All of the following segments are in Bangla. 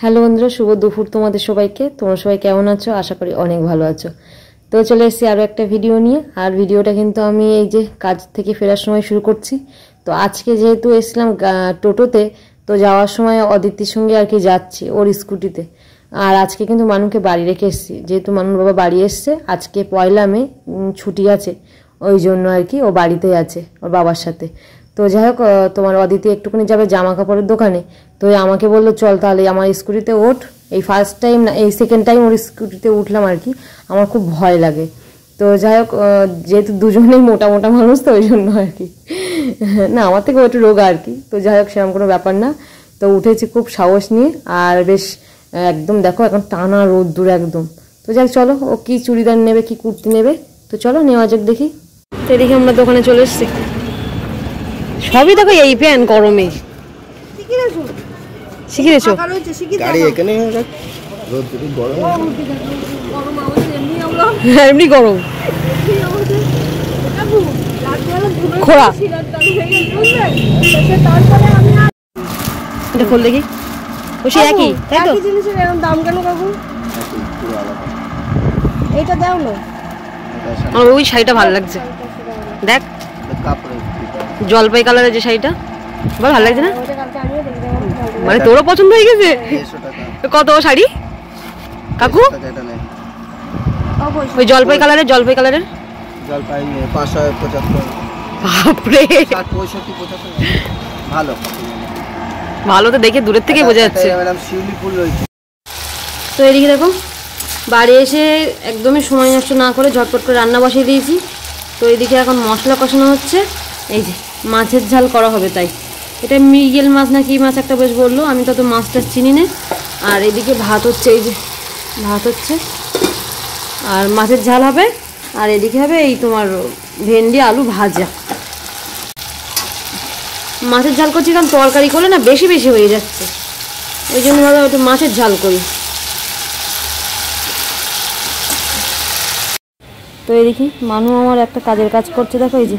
হ্যালো বন্ধুরা, শুভ দুপুর তোমাদের সবাইকে। তোমরা সবাই কেমন আছো? আশা করি অনেক ভালো আছো। তো চলে এসেছি আরও একটা ভিডিও নিয়ে। আর ভিডিওটা কিন্তু আমি এই যে কাজ থেকে ফেরার সময় শুরু করছি। তো আজকে যেহেতু এসেছিলাম টোটোতে, তো যাওয়ার সময় অদিতির সঙ্গে আর কি যাচ্ছি ওর স্কুটিতে। আর আজকে কিন্তু মানুকে বাড়ি রেখে এসেছি, যেহেতু মানুর বাবা বাড়ি এসছে। আজকে 1 মে ছুটি আছে, ওই জন্য আর কি ও বাড়িতেই আছে ওর বাবার সাথে। তো যাই হোক, তোমার অদিতি একটুখানি যাবে জামা কাপড়ের দোকানে। তো আমাকে বললো চল তাহলে আমার স্কুটিতে ওঠ। এই ফার্স্ট টাইম না, এই সেকেন্ড টাইম ওর স্কুটিতে উঠলাম আর কি। আমার খুব ভয় লাগে। তো যাই হোক, যেহেতু দুজনেই মোটা মোটা মানুষ, তো ওই জন্য আর কি না, আমার থেকে একটু রোগা আর কি। তো যাই হোক, সেরকম কোনো ব্যাপার না। তো উঠেছি খুব সাহস নিয়ে। আর বেশ একদম দেখো, এখন টানা রোদ্দুর একদম। তো যাই চলো, ও কি চুড়িদার নেবে কি কুর্তি নেবে, তো চলো নেওয়া যাক দেখি। তো এদিকে আমরা দোকানে চলে এসেছি। সবই দেখো এই ফ্যান গরমে শিখিয়েছো গাড়ি এখানে এমনি গরম খোলা। এটা খোল দেখি। ওই একই তাই তো জিনিসের এরকম দাম কেন কাকু? এইটা দাও না, আমার ওই শাড়িটা ভালো লাগছে। দেখ জলপাই কালারের যে শাড়িটা, ভালো লাগছে না? মানে তোরও পছন্দ হয়ে গেছে? কত শাড়ি কাকু? ওই জলপাই কালারের জলপাই 575। বাপরে, ভালো ভালো তো দেখে দূরের থেকে বোঝা যাচ্ছে। তো এদিকে দেখো, বাড়ি এসে একদমই সময় নষ্ট না করে ঝটপট করে রান্না বসিয়ে দিয়েছি। তো এদিকে এখন মশলা কষানো হচ্ছে। এই যে মাছের ঝাল করা হবে, তাই এটা মৃগেল মাছ না কি মাছ একটা বেশ বললো, আমি তত মাছটা চিনি না। আর এদিকে ভাত হচ্ছে, এই যে ভাত হচ্ছে আর মাছের ঝাল হবে। আর এদিকে হবে এই তোমার ভেন্ডি আলু ভাজা। মাছের ঝাল করছি কারণ তরকারি করলে না বেশি বেশি হয়ে যাচ্ছে, ওই জন্য ভাবে একটু মাছের ঝাল করি। তো এদিকে মানু আমার একটা কাজের কাজ করছে, দেখো এই যে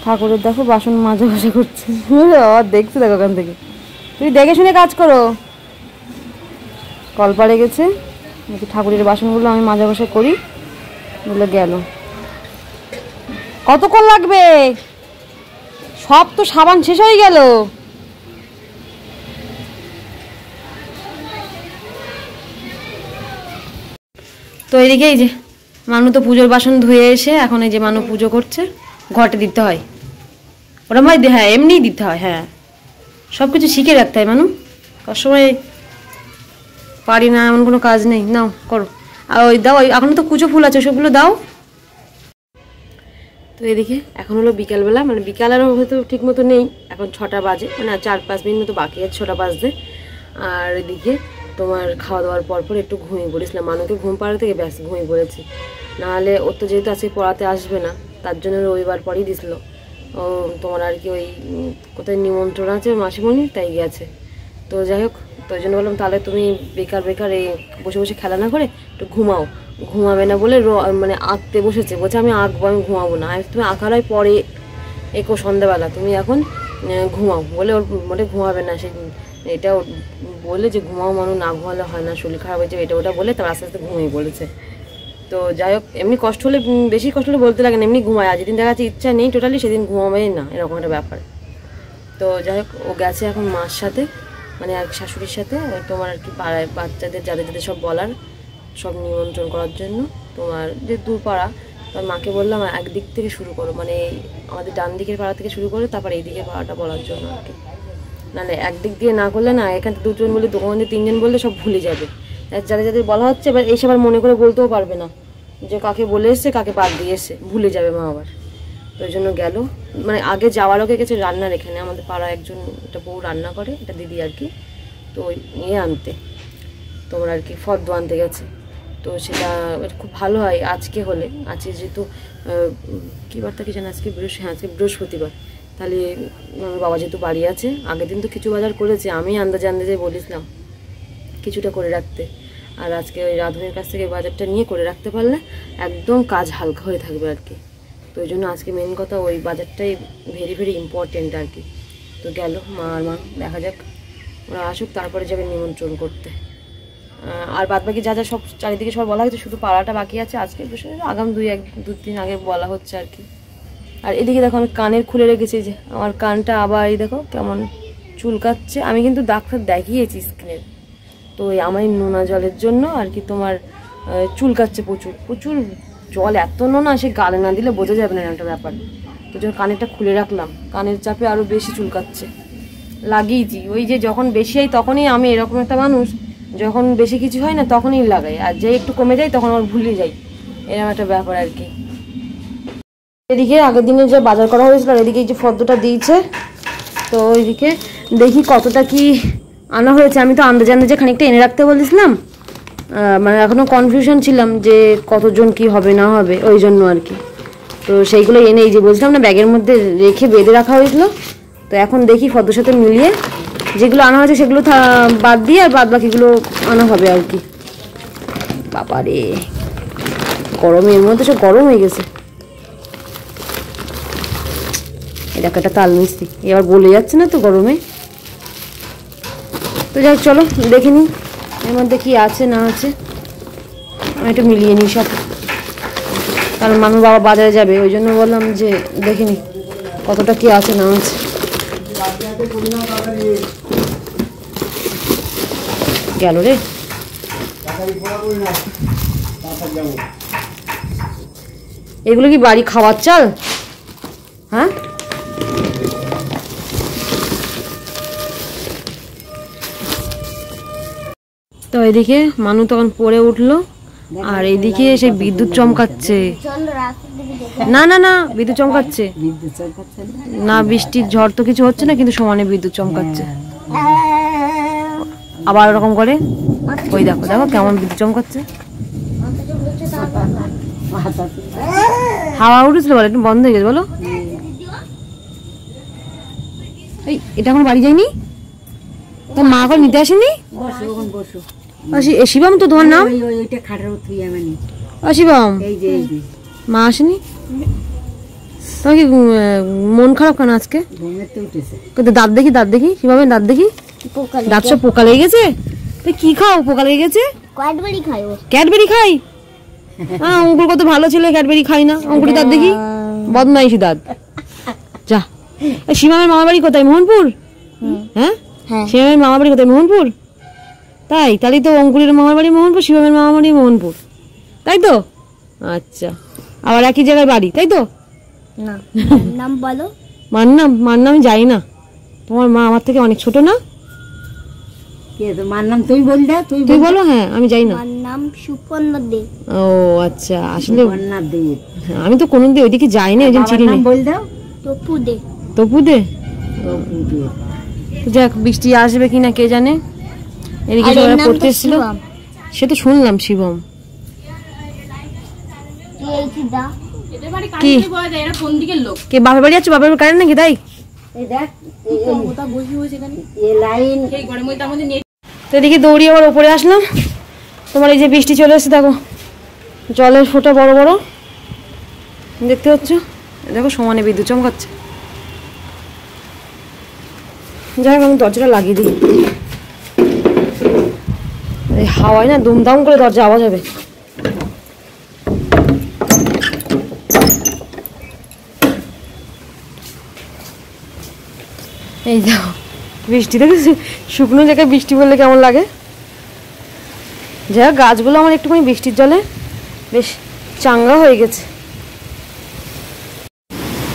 ঠাকুরের দেখো বাসন মাজা ঘষা করছে। দেখছো দেখো ওখান থেকে, তুমি দেখে শুনে কাজ করো। কলপাড়ে গেছে, ঠাকুরের বাসনগুলো আমি মাজা ঘষা করি। বলে গেল, কতক্ষণ লাগবে? সব তো সাবান শেষ হয়ে গেল। তো এদিকে এই যে মানু তো পুজোর বাসন ধুয়ে এসে এখন এই যে মানু পুজো করছে। ঘটে দিতে হয় ওরা ভাই, হ্যাঁ এমনিই দিতে হয়, হ্যাঁ সব কিছু শিখে রাখতে হয় মানু। সবসময় পারি না এমন কোনো কাজ নেই, নাও করো। আর ওই দাও, ওই এখনো তো কুচো ফুল আছে, সবগুলো দাও। তো এদিকে এখন হলো বিকালবেলা, মানে বিকাল আরও হয়তো ঠিক মতো নেই, এখন 6টা বাজে, মানে 4-5 মিনিট মতো বাকি আছে 6টা বাজতে। আর এদিকে তোমার খাওয়া দাওয়ার পর একটু ঘুমিয়ে পড়েছিলাম। মানুকে ঘুম পাড়া থেকে ব্যাস ঘুমিয়ে পড়েছি। নাহলে ওর তো যেহেতু আজকে পড়াতে আসবে না, তার জন্য রবিবার পরেই দিছিল। ও তোমার আর কি ওই কোথায় নিমন্ত্রণ আছে মাসিমণি, তাই গেছে। তো যাই হোক, তো ওই জন্য বললাম তাহলে তুমি বেকার এই বসে বসে খেলা না করে একটু ঘুমাও। ঘুমাবে না বলে মানে আঁকতে বসেছে, বলছে আমি আঁকবো, আমি ঘুমাবো না। আমি তুমি আঁকার হয় পরে একো সন্ধ্যাবেলা, তুমি এখন ঘুমাও বলে ওর মোটে ঘুমাবে না। সে এটা বলে যে ঘুমাও মানুষ, না ঘুমালে হয় না, শরীর খারাপ হয়েছে, এটা ওটা বলে তার আস্তে আস্তে ঘুমিয়ে বলেছে। তো যাই হোক, এমনি কষ্ট হলে বেশি কষ্ট হলে বলতে লাগে না, এমনি ঘুমায়। আর যেদিন দেখা যাচ্ছে ইচ্ছা নেই টোটালি, সেদিন ঘুমাবেই না, এরকম একটা ব্যাপার। তো যাই হোক, ও গেছে এখন মার সাথে, মানে আর শাশুড়ির সাথে তোমার আর কি পাড়ায় বাচ্চাদের যাদের সব বলার, সব নিমন্ত্রণ করার জন্য। তোমার যে দূর পাড়া, তো মাকে বললাম একদিক থেকে শুরু করো, মানে আমাদের ডান দিকের পাড়া থেকে শুরু করে তারপর এই দিকের পাড়াটা বলার জন্য আর কি। নাহলে একদিক দিয়ে না করলে না, এখান থেকে 2জন বলে, দোকান দিয়ে 3জন বললে সব ভুলে যাবে। যাদের বলা হচ্ছে এবার এসে আবার মনে করে বলতেও পারবে না যে কাকে বলে এসছে কাকে বাদ দিয়ে এসছে, ভুলে যাবে মা আবার। তো ওই জন্য গেল, মানে আগে যাওয়ার আগে গেছে রান্নার, এখানে আমাদের পাড়া একজন একটা বউ রান্না করে, এটা দিদি আর কি। তো ওই আনতে তোমার আর কি ফর্দ আনতে গেছে। তো সেটা খুব ভালো হয় আজকে হলে। আজকে যেহেতু কী বারটা কি জানো, আজকে আজকে বৃহস্পতিবার, তাহলে বাবা যেহেতু বাড়ি আছে, আগের দিন তো কিছু বাজার করেছে, আমি আন্দাজে বলেছিলাম কিছুটা করে রাখতে। আর আজকে ওই রাধুনের কাছ থেকে বাজারটা নিয়ে করে রাখতে পারলে একদম কাজ হালকা হয়ে থাকবে আর কি। তো ওই জন্য আজকে মেন কথা ওই বাজারটাই ভেরি ইম্পর্টেন্ট আর কি। তো গেল মা আর মা, দেখা যাক ওরা আসুক তারপরে যাবে নিমন্ত্রণ করতে। আর বাদ বাকি যা যা সব চারিদিকে সব বলা হয়েছে, শুধু পাড়াটা বাকি আছে আজকে, আগাম দু দিন আগে বলা হচ্ছে আর কি। আর এদিকে দেখো আমি কানের খুলে রেখেছি, যে আমার কানটা আবার এই দেখো কেমন চুলকাচ্ছে। আমি কিন্তু ডাক্তার দেখিয়েছি স্কিনের, তো আমার নোনা জলের জন্য আর কি তোমার চুলকাচ্ছে প্রচুর প্রচুর জল, এত নোনা সে গালে না দিলে বোঝা যাবে না একটা ব্যাপার। তো যখন কানেরটা খুলে রাখলাম, কানের চাপে আরও বেশি চুলকাচ্ছে, লাগিয়েছি। ওই যে যখন বেশি হয় তখনই, আমি এরকম একটা মানুষ, যখন বেশি কিছু হয় না তখনই লাগাই, আর যে একটু কমে যায় তখন আমার ভুলে যাই, এরকম একটা ব্যাপার আর কি। এদিকে আগের দিনে যে বাজার করা হয়েছিল আর এদিকে এই যে ফর্দটা দিয়েছে, তো ওইদিকে দেখি কতটা কি আনা হয়েছে। আমি তো আন্দাজে খানিকটা এনে রাখতে বলেছিলাম, মানে এখনও কনফিউশন ছিলাম যে কতজন কি হবে না হবে, ওই জন্য আর কি। তো সেইগুলো এনে এই যে বলছিলাম না ব্যাগের মধ্যে রেখে বেঁধে রাখা হয়েছিল, তো এখন দেখি ফর্দর সাথে মিলিয়ে যেগুলো আনা হয়েছে সেগুলো বাদ দিয়ে আর বাদ বাকিগুলো আনা হবে আর কি। বাবারে গরমে এর মধ্যে সব গরম হয়ে গেছে। এটা একটা তাল মিস্ত্রি এবার বলে যাচ্ছে না তো গরমে। তো যাই চলো দেখে নিই এর মধ্যে কি আছে না আছে, আমি একটু মিলিয়ে নিই সব, কারণ মানুষ বাবা বাজারে যাবে, ওই জন্য বললাম যে দেখে নিই কতটা কি আছে না আছে। গেল রে, এগুলো কি বাড়ি খাওয়ার চাল? হ্যাঁ তো এদিকে মানু তখন পড়ে উঠলো, আর এইদিকে সেই বিদ্যুৎ চমকাচ্ছে। না না না বিদ্যুৎ চমকাচ্ছে না, বৃষ্টির ঝড় তো কিছু হচ্ছে না, কিন্তু সমানে বিদ্যুৎ চমকাচ্ছে। আবার ওরকম করে, ওই দেখো দেখো কেমন বিদ্যুৎ চমকাচ্ছে। হাওয়া উঠেছিল বলো, একটু বন্ধ হয়ে গেছে বলো। এই এটা এখন বাড়ি যায়নি, তোর মা এখন নিতে আসেনি? শিবম তো তোমার নাম? শিবম মা আসেনি? তোমার কি মন খারাপ কেন আজকে? দাঁত দেখি, দাঁত দেখি শিবমের দাঁত দেখি, দাঁত সব পোকা লেগে গেছে। তুই কি খাও পোকা লেগে গেছে? ক্যাডবেরি খাই। ক্যাডবেরি খাই? হ্যাঁ অঙ্কুর কত ভালো ছিল, ক্যাডবেরি খাই না। অঙ্কুরি দাঁত দেখি, বদমাইশি দাঁত। যা, শিবমের মামা বাড়ি কোথায়? মোহনপুর? হ্যাঁ শিবমের মামা বাড়ি কোথায়? মোহনপুর? তাই তাহলে তো অঙ্কুরের মামার বাড়ি মোহনপুর, শিবমের মামা বাড়ি মোহনপুর, তাই তো? আচ্ছা, আবার একই জায়গায় বাড়ি, তাই তো? নাম বলো। মার নাম? মার নাম জানি না, তোমার মা আমার থেকে অনেক ছোট না? মার নাম তুই বল, তুই বলো। হ্যাঁ আমি জানি না। মার নাম সুপর্ণা দে। ও আচ্ছা, আসলে আমি তো কোনোদিন ওইদিকে যাইনি, ওই জন্য চিনি না। বল দাও। তপু দে। তপু দে? যাক, বৃষ্টি আসবে কিনা কে জানে। এদিকে সবাই পড়তে এসেছিল, সে তো শুনলাম শিবম। কি কে বাপের বাড়ি যাচ্ছে? বাপের কারেন্ট নাকি? তাই তো এদিকে দৌড়িয়ে আবার ওপরে আসলাম। তোমার এই যে বৃষ্টি চলে এসেছে, দেখো জলের ফোঁটা বড় বড় দেখতে পাচ্ছ, দেখো সমানে বিদ্যুৎ চমকাচ্ছে। যাই হোক আমি দরজাটা লাগিয়ে দিই, এই হাওয়ায় না দুমদাম করে দরজা আওয়াজ হবে। এই দেখো বৃষ্টি দেখো, শুকনো জায়গায় বৃষ্টি পড়লে কেমন লাগে। যাই হোক গাছগুলো আমার একটুখানি বৃষ্টির জলে বেশ চাঙ্গা হয়ে গেছে।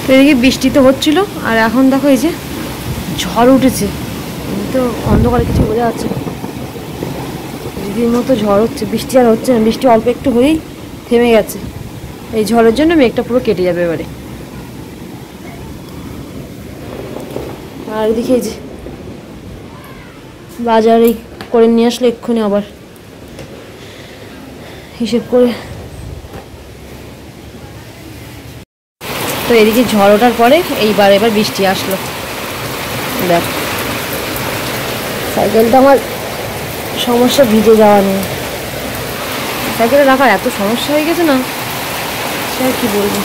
তো এদিকে বৃষ্টি তো হচ্ছিল, আর এখন দেখো এই যে ঝড় উঠেছে, তো অন্ধকারে কিছু বোঝা যাচ্ছে না, দিদির মতো ঝড় হচ্ছে। বৃষ্টি আর হচ্ছে না, বৃষ্টি অল্প একটু হয়েই থেমে গেছে। এই ঝড়ের জন্য মেঘটা পুরো কেটে যাবে এবারে। আর এদিকে এই যে বাজারে করে নিয়ে আসলে এক্ষুনি আবার হিসেব করে। তো এদিকে ঝড় ওঠার পরে এবার বৃষ্টি আসলো। দেখ সাইকেলটা আমার সমস্যা, ভিজে যাওয়া নিয়ে সাইকেলে রাখার এত সমস্যা হয়ে গেছে না, সে আর কি বলবো।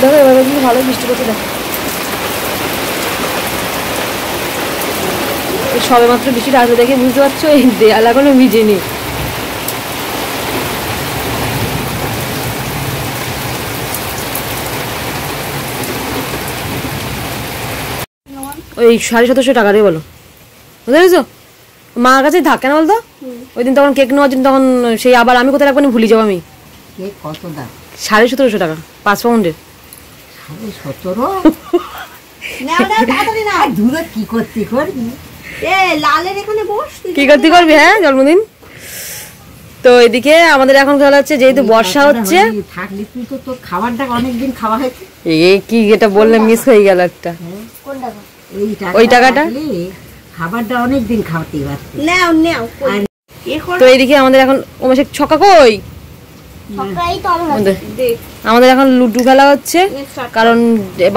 দেখো এবার কিন্তু ভালো বৃষ্টি করছে, দেখো সবে মাত্র বৃষ্টিটা আসবে দেখে বুঝতে পারছো এই দেয়াল এখনো ভিজেনি। ওই 1750 টাকা রে বলো, বুঝতে পেরেছো? মার কাছে থাকে না বলতো, ওই দিন তখন কেক নেওয়ার জন্য তখন সেই আবার আমি কোথায় রাখবো ভুলে যাবো আমি। কত দাম? 1750 টাকা 5 পাউন্ডের। 17 কি করতে করবি? লালের এখানে বস, কি করতে করবি? হ্যাঁ জন্মদিন তো। এদিকে আমাদের এখন খেলা হচ্ছে, যেহেতু বর্ষা হচ্ছে। থাকলে তুই তো তোর খাবারটা অনেকদিন খাওয়া হয়েছে। এই কি এটা বললে মিস হয়ে গেল একটা। ওই টাকাটা খাবারটা অনেকদিন খাওয়াতে পারতি। তো এইদিকে আমাদের এখন ছক্কা কই, আমাদের এখন লুডু খেলা হচ্ছে, কারণ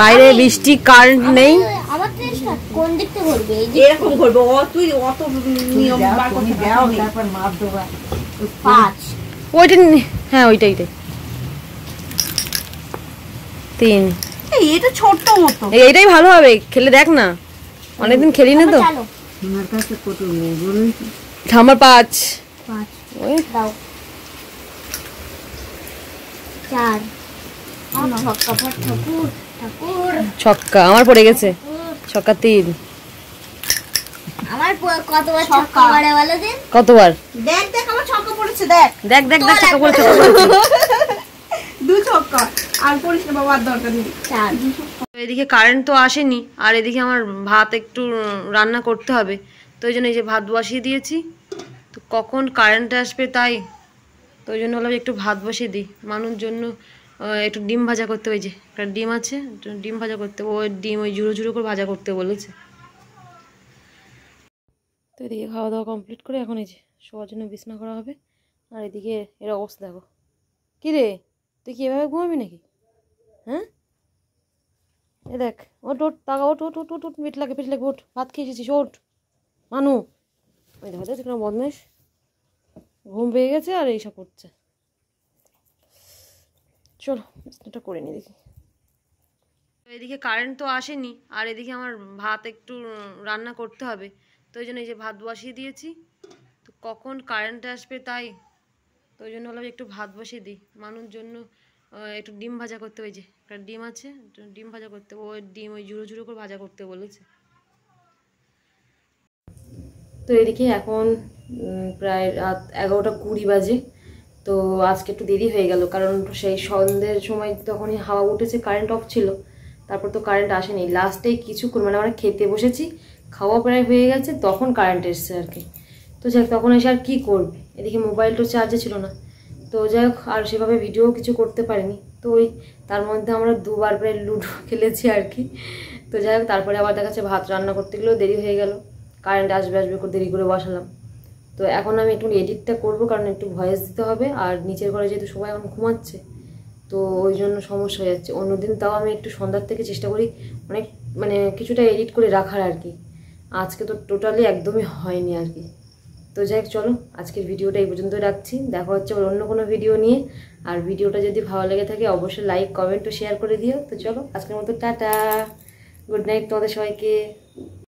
বাইরে বৃষ্টি, কারেন্ট নেই। কোন দিক থেকে ঘুরবে? এরকম ঘুরবে, তুই অত নিয়ম বার করতে দাও, তারপর মাপ দেবা। 5 ওইটা, হ্যাঁ ওইটাই 3। এটা ছোট মতো, এইটাই ভালো হবে, খেলে দেখ না, অনেকদিন খেলি না তো। তোমার কাছে কত নেই বলুন? আমার 5 ওই দাও 4। ছক্কা আমার পড়ে গেছে, ছক্কা 3। আমার কতবার ছক্কা মারে বলো দিন? কতবার? দেখ দেখ আমার ছক্কা পড়েছে, দেখ দেখ দেখ দেখ ছক্কা পড়েছে। 2 ছক্কা আর পড়িস না বাবার দরকার নেই। 4। এদিকে কারেন্ট তো আসেনি, আর এদিকে আমার ভাত একটু রান্না করতে হবে, তো ওই জন্য এই যে ভাত বসিয়ে দিয়েছি। তো কখন কারেন্ট আসবে তাই, তো ওই জন্য বললাম একটু ভাত বসিয়ে দিই মানুষ জন্য। একটু ডিম ভাজা করতে, ওই যে একটা ডিম আছে, ডিম ভাজা করতে, ওই ডিম ওই ঝুড়ো ঝুড়ো করে ভাজা করতে বলেছে। তো এদিকে খাওয়া দাওয়া কমপ্লিট করে এখন এই যে শোয়ার জন্য বিছানা করা হবে। আর এদিকে এর অবস্থা দেখো। কী রে, তুই কি এভাবে ঘুমাবি নাকি? হ্যাঁ এ দেখ, ওট ওট টাকা, ওট ওট ওট ওট ওট, পেট লাগে ওট, ভাত খেয়ে এসেছিস, ওট মানু। ওই দেখো দেখো কোনো বদমাইশ, ঘুম পেয়ে গেছে আর এইসব করছে। চলো বিছানাটা করে নি দেখি। এদিকে কারেন্ট তো আসেনি, আর এদিকে আমার ভাত একটু রান্না করতে হবে, তো ওই জন্য এই যে ভাত বসিয়ে দিয়েছি। তো কখন কারেন্ট আসবে তাই, তো ওই জন্য বললাম একটু ভাত বসিয়ে দিই মানুষ জন্য। একটু ডিম ভাজা করতে, ওই যে একটা ডিম আছে, ডিম ভাজা করতে, ওই ডিম ওই ঝুড়ো ঝুড়ো করে ভাজা করতে বলেছে। তো এদিকে এখন প্রায় রাত 11টা 20 বাজে। তো আজকে একটু দেরি হয়ে গেল, কারণ সেই সন্ধ্যের সময় তখনই হাওয়া উঠেছে, কারেন্ট অফ ছিল, তারপর তো কারেন্ট আসেনি। লাস্টে কিছুক্ষণ মানে আমরা খেতে বসেছি, খাওয়া প্রায় হয়ে গেছে, তখন কারেন্ট এসছে আর কি। তো যাই হোক, তখন এসে আর কী করবে, এদিকে মোবাইলটা চার্জে ছিল না, তো যাই হোক আর সেভাবে ভিডিও কিছু করতে পারিনি। তো ওই তার মধ্যে আমরা 2বার প্রায় লুডো খেলেছি আর কি। তো যাই হোক তারপরে আবার দেখা যাচ্ছে ভাত রান্না করতে গেলেও দেরি হয়ে গেল, কারেন্ট আসবে করে দেরি করে বসালাম। তো এখন আমি একটু এডিটটা করব, কারণ একটু ভয়েস দিতে হবে, আর নিচের ঘরে যেহেতু সবাই এখন ঘুমাচ্ছে, তো ওই জন্য সমস্যা হয়ে যাচ্ছে। অন্যদিন তাও আমি একটু সন্ধ্যার থেকে চেষ্টা করি অনেক মানে কিছুটা এডিট করে রাখার আর কি, আজকে তো টোটালি একদমই হয়নি আর কি। তো যাই হোক চলো আজকের ভিডিওটা এই পর্যন্ত রাখছি, দেখা হচ্ছে অন্য কোনো ভিডিও নিয়ে। আর ভিডিওটা যদি ভালো লেগে থাকে অবশ্যই লাইক কমেন্ট ও শেয়ার করে দিও। তো চলো আজকের মতো টাটা, গুড নাইট তোমাদের সবাইকে।